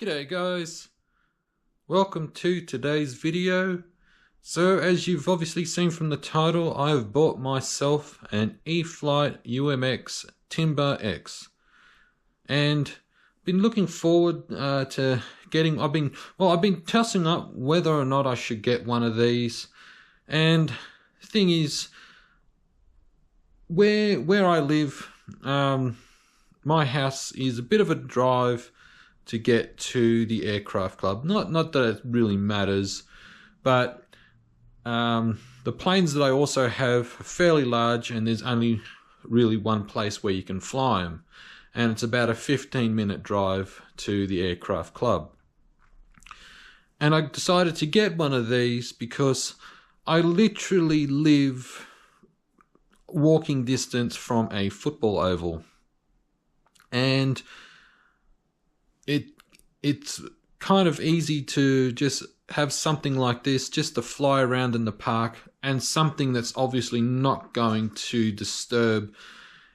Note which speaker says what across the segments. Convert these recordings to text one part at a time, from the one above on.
Speaker 1: G'day guys, welcome to today's video. So as you've obviously seen from the title, I have bought myself an E-flite UMX TimberX and been looking forward to getting, I've been tossing up whether or not I should get one of these. And the thing is, where I live, my house is a bit of a drive to get to the aircraft club. Not that it really matters, but the planes that I also have are fairly large, and there's only really one place where you can fly them, and it's about a 15-minute drive to the aircraft club. And I decided to get one of these because I literally live walking distance from a football oval, and it's kind of easy to just have something like this just to fly around in the park, and something that's obviously not going to disturb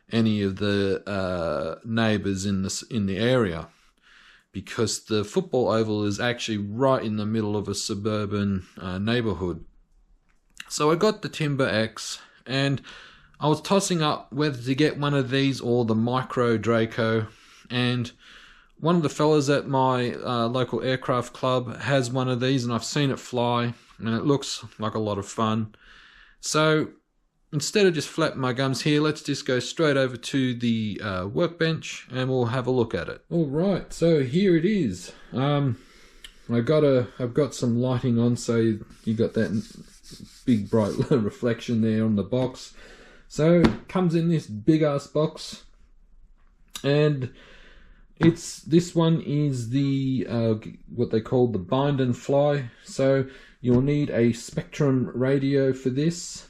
Speaker 1: any of the neighbors in the area, because the football oval is actually right in the middle of a suburban neighborhood. So I got the TimberX, and I was tossing up whether to get one of these or the Micro Draco, and one of the fellas at my local aircraft club has one of these, and I've seen it fly, and it looks like a lot of fun. So instead of just flapping my gums here, let's just go straight over to the workbench and we'll have a look at it. Alright, so here it is. I've got some lighting on, so you got that big bright reflection there on the box. So it comes in this big ass box, and this one is the what they call the bind and fly. So you'll need a Spectrum radio for this,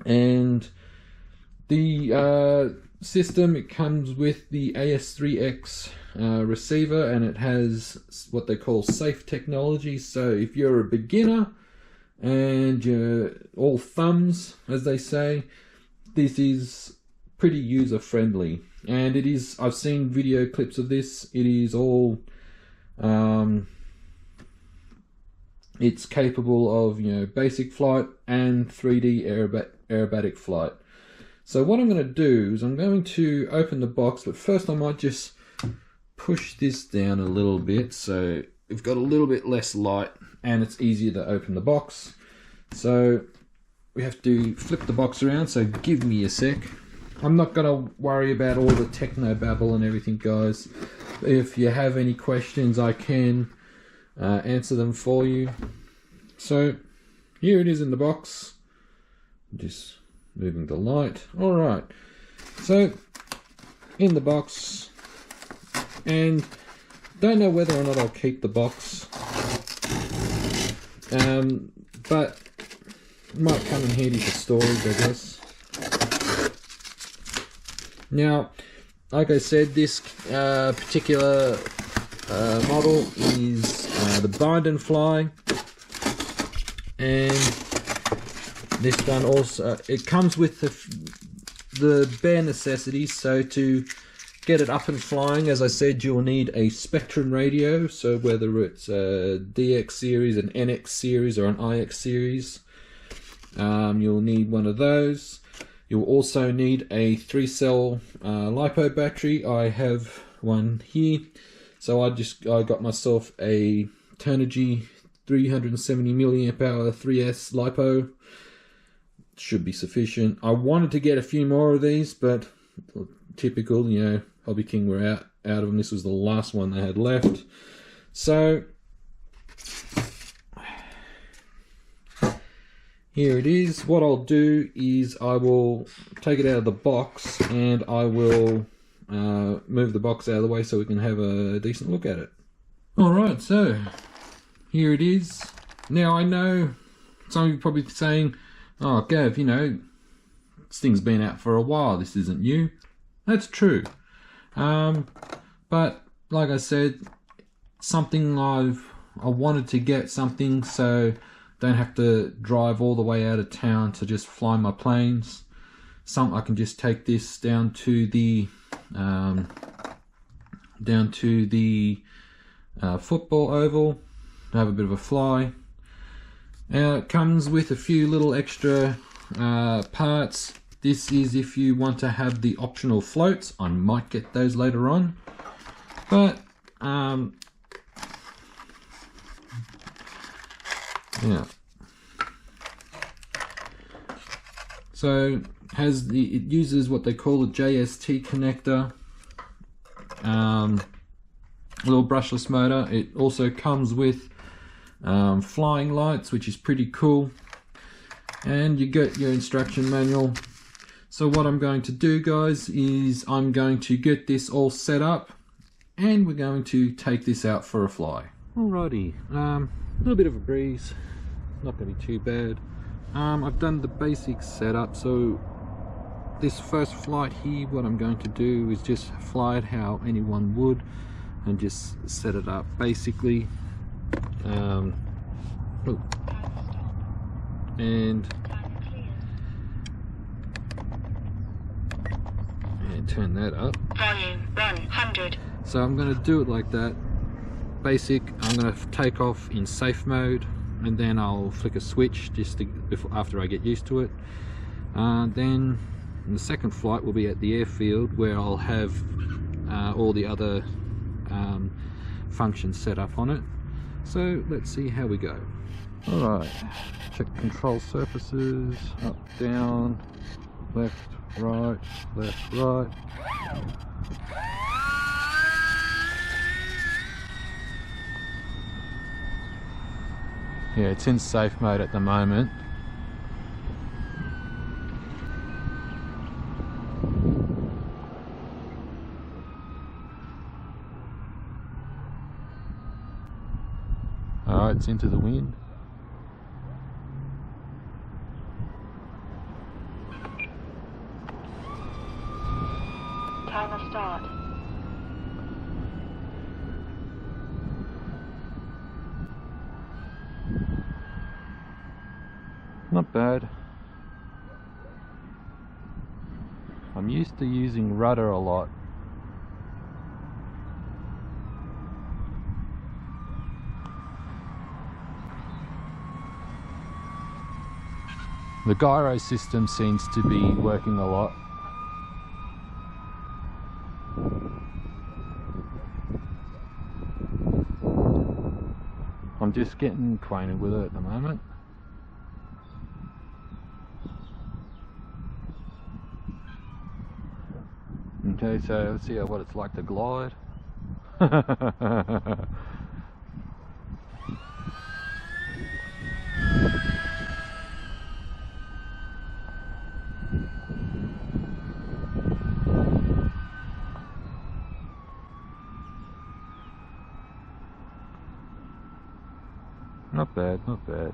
Speaker 1: and the system, it comes with the AS3X receiver, and it has what they call safe technology. So if you're a beginner and you're all thumbs, as they say, this is pretty user friendly. And it is, I've seen video clips of this, it is all, it's capable of, basic flight and 3D aerobatic flight. So what I'm going to do is I'm going to open the box, but first I might just push this down a little bit so we've got a little bit less light and it's easier to open the box. So we have to flip the box around, so give me a sec. I'm not going to worry about all the techno babble and everything, guys. If you have any questions, I can answer them for you. So here it is in the box. Just moving the light. Alright, so in the box, and don't know whether or not I'll keep the box, but it might come in handy for storage, I guess. Now, like I said, this particular model is the bind and fly, and this one also, it comes with the bare necessities. So to get it up and flying, as I said, you'll need a Spectrum radio, so whether it's a DX series, an NX series, or an IX series, you'll need one of those. You'll also need a 3-cell LiPo battery. I have one here. So I got myself a Turnigy 370 milliamp hour 3S LiPo. Should be sufficient. I wanted to get a few more of these, but typical, Hobby King were out of them. This was the last one they had left. So here it is. What I'll do is I will take it out of the box, and I will move the box out of the way so we can have a decent look at it. Alright, so here it is. Now I know some of you are probably saying, oh Gav, this thing's been out for a while, this isn't new. That's true. But like I said, something I wanted to get something so don't have to drive all the way out of town to just fly my planes. I can just take this down to the football oval to have a bit of a fly. It comes with a few little extra parts. This is if you want to have the optional floats. I might get those later on, but yeah. So it uses what they call a JST connector, little brushless motor. It also comes with flying lights, which is pretty cool, and you get your instruction manual. So what I'm going to do, guys, is I'm going to get this all set up and we're going to take this out for a fly. Alrighty, a little bit of a breeze, not going to be too bad. I've done the basic setup, so this first flight here, what I'm going to do is just fly it how anyone would and just set it up basically. And turn that up.
Speaker 2: Volume 100.
Speaker 1: So I'm going to do it like that. Basic. I'm going to take off in safe mode, and then I'll flick a switch just after I get used to it. Then the second flight will be at the airfield, where I'll have all the other functions set up on it. So let's see how we go. Alright, check control surfaces, up, down, left, right, left, right. Yeah, it's in safe mode at the moment. Alright, it's into the wind.
Speaker 2: Timer start.
Speaker 1: Not bad. I'm used to using rudder a lot. The gyro system seems to be working a lot. I'm just getting acquainted with it at the moment. Okay, so let's see what it's like to glide. Not bad, not bad.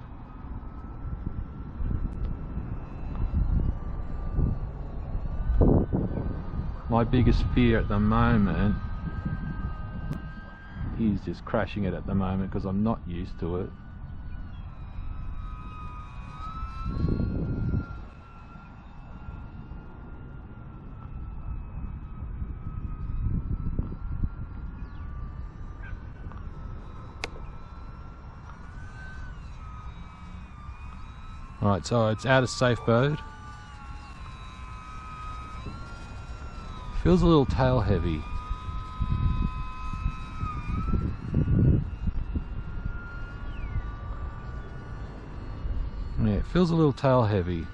Speaker 1: My biggest fear at the moment is just crashing it at the moment, because I'm not used to it. Alright, so it's out of safe mode. Feels a little tail heavy. Yeah, it feels a little tail heavy.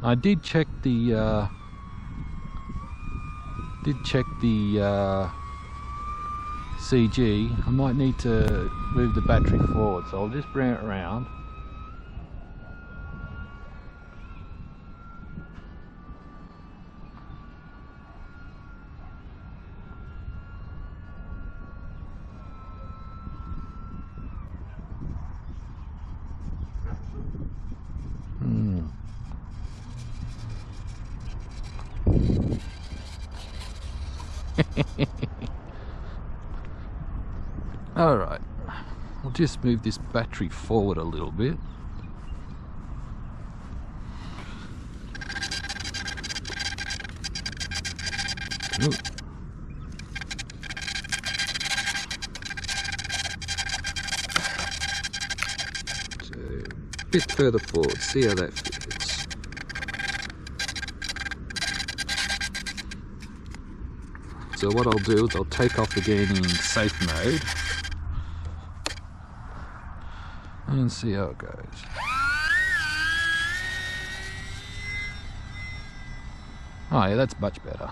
Speaker 1: I did check the CG. I might need to move the battery forward, so I'll just bring it around. Alright, I'll just move this battery forward a little bit. Ooh. bit further forward, see how that feels. So what I'll do is I'll take off again in safe mode and see how it goes. Oh yeah, that's much better.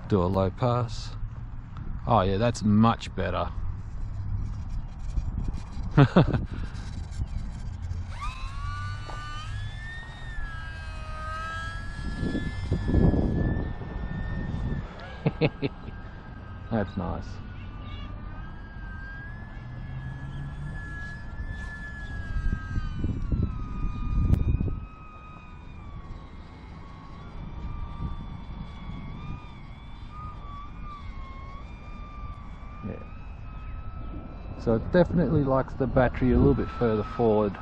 Speaker 1: Do a low pass. Oh yeah, that's much better. That's nice. Yeah. So it definitely likes the battery a little bit further forward.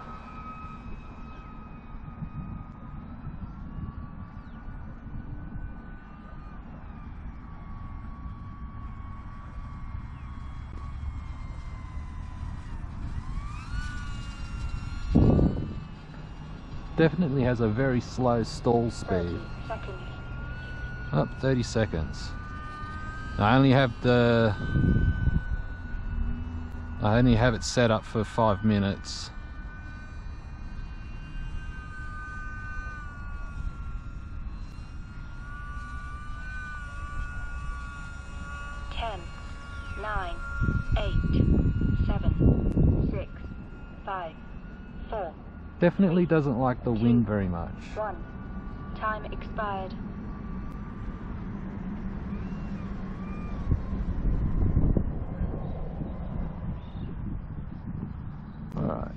Speaker 1: Definitely has a very slow stall speed.
Speaker 2: 30 seconds.
Speaker 1: Up 30 seconds. I only have it set up for 5 minutes.
Speaker 2: Ten, 9, 8, 7, 6, 5, 4.
Speaker 1: Definitely doesn't like the wind very much.
Speaker 2: 1. Time expired.
Speaker 1: Alright.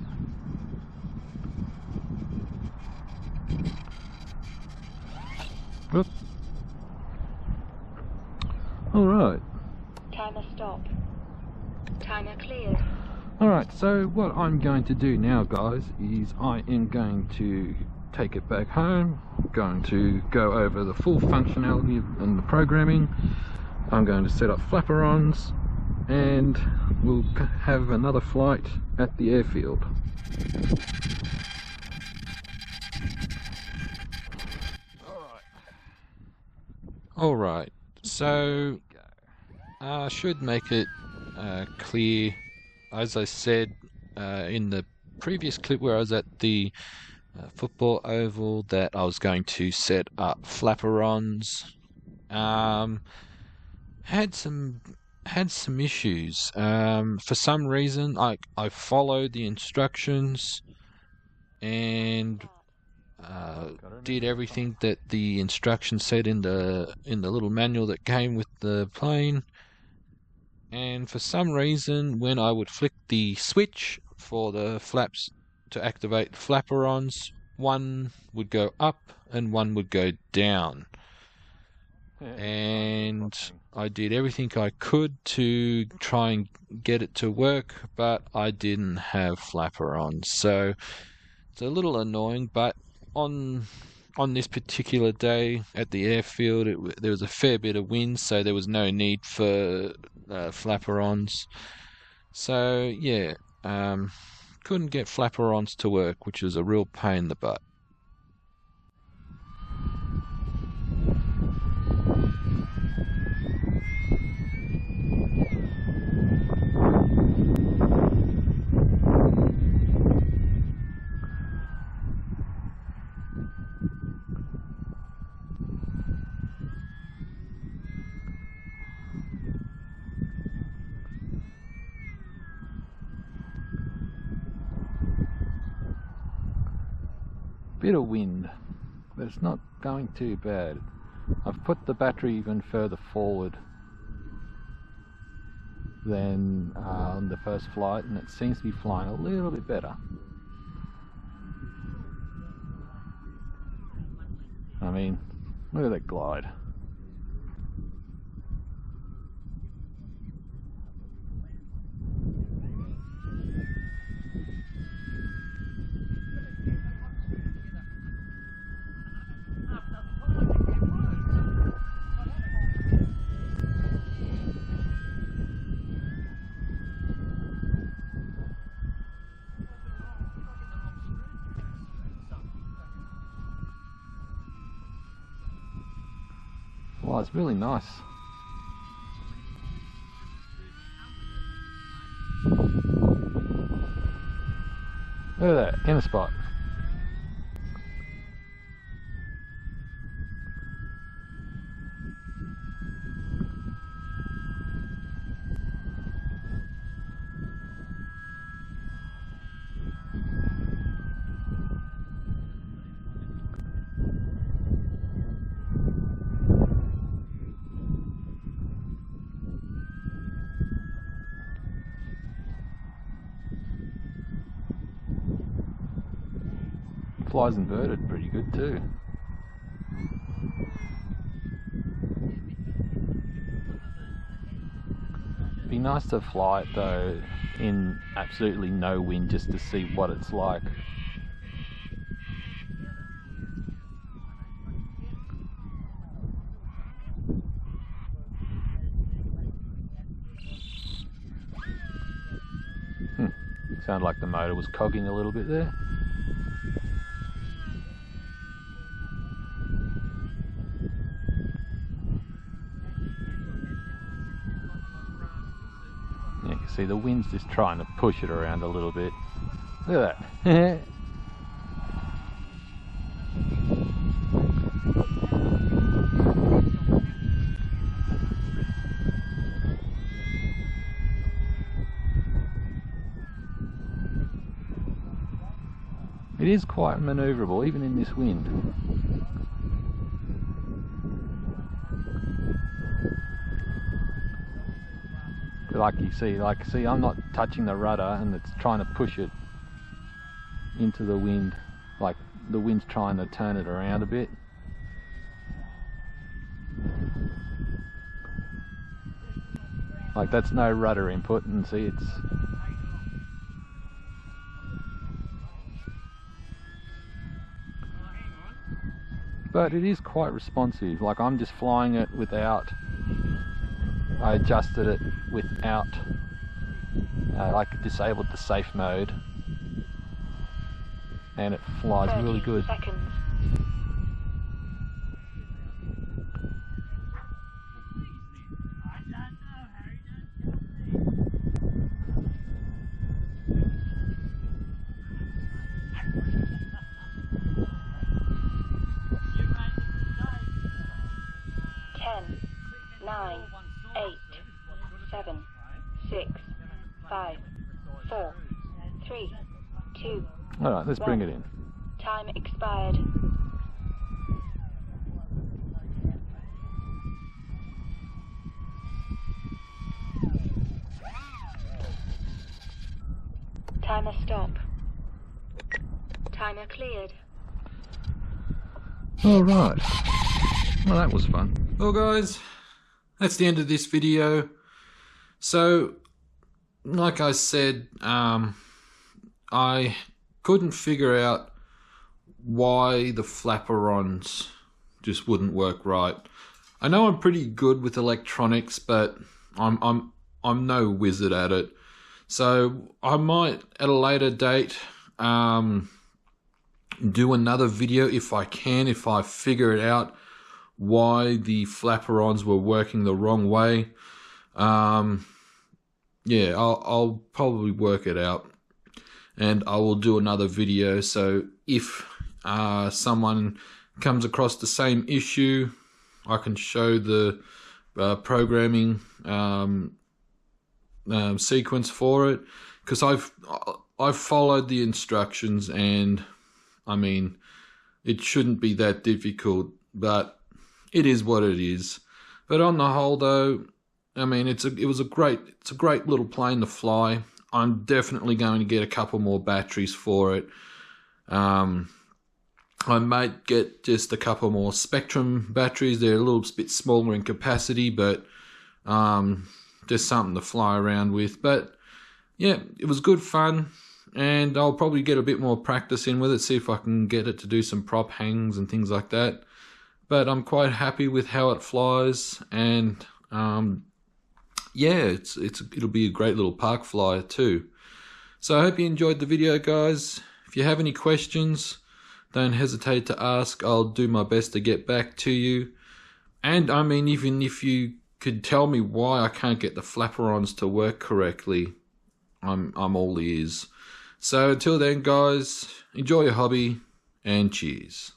Speaker 1: Whoop. Alright.
Speaker 2: Timer stop. Timer cleared.
Speaker 1: Alright, so what I'm going to do now, guys, is I am going to take it back home. I'm going to go over the full functionality and the programming. I'm going to set up flaperons and we'll have another flight at the airfield. Alright, so I should make it clear, as I said in the previous clip where I was at the football oval, that I was going to set up flaperons. Had some issues. For some reason, I followed the instructions and did everything that the instructions said in the little manual that came with the plane. And for some reason, when I would flick the switch for the flaps to activate flaperons, one would go up and one would go down. And I did everything I could to try and get it to work, but I didn't have flaperons. So it's a little annoying, but on this particular day at the airfield, there was a fair bit of wind, so there was no need for flaperons. So yeah, couldn't get flaperons to work, which was a real pain in the butt. Bit of wind, but it's not going too bad. I've put the battery even further forward than on the first flight, and it seems to be flying a little bit better. I mean, look at that glide.
Speaker 3: Flies really nice. Look at that, in a spot. Flies inverted pretty good too. Be nice to fly it though in absolutely no wind just to see what it's like. Sounded like the motor was cogging a little bit there. You can see the wind's just trying to push it around a little bit. Look at that. It is quite manoeuvrable even in this wind. Like you see, I'm not touching the rudder and it's trying to push it into the wind. Like the wind's trying to turn it around a bit. Like that's no rudder input, and see it's... But it is quite responsive. Like I'm just flying it without... I adjusted it without, like disabled the safe mode, and it flies really good.
Speaker 2: 30 seconds. Ten, 9, 8, 7, 6, 5, 4, 3, 2.
Speaker 3: Alright, let's bring it in.
Speaker 2: Time expired. Timer stop. Timer cleared.
Speaker 3: Alright. Well, that was fun.
Speaker 1: Well guys, that's the end of this video. So, like I said, I couldn't figure out why the flaperons just wouldn't work right. I know I'm pretty good with electronics, but I'm no wizard at it. So I might at a later date do another video if I can, if I figure it out why the flaperons were working the wrong way. Yeah, I'll probably work it out, and I will do another video. So if someone comes across the same issue, I can show the programming sequence for it, because I've followed the instructions, and I mean, it shouldn't be that difficult, but it is what it is. But on the whole, though, I mean, it's a great little plane to fly. I'm definitely going to get a couple more batteries for it. I might get just a couple more Spectrum batteries. They're a little bit smaller in capacity, but just something to fly around with. But yeah, it was good fun, and I'll probably get a bit more practice in with it, see if I can get it to do some prop hangs and things like that. But I'm quite happy with how it flies, and yeah, it'll be a great little park flyer too. So I hope you enjoyed the video, guys. If you have any questions, don't hesitate to ask. I'll do my best to get back to you. And I mean, even if you could tell me why I can't get the flaperons to work correctly, I'm all ears. So until then, guys, enjoy your hobby and cheers.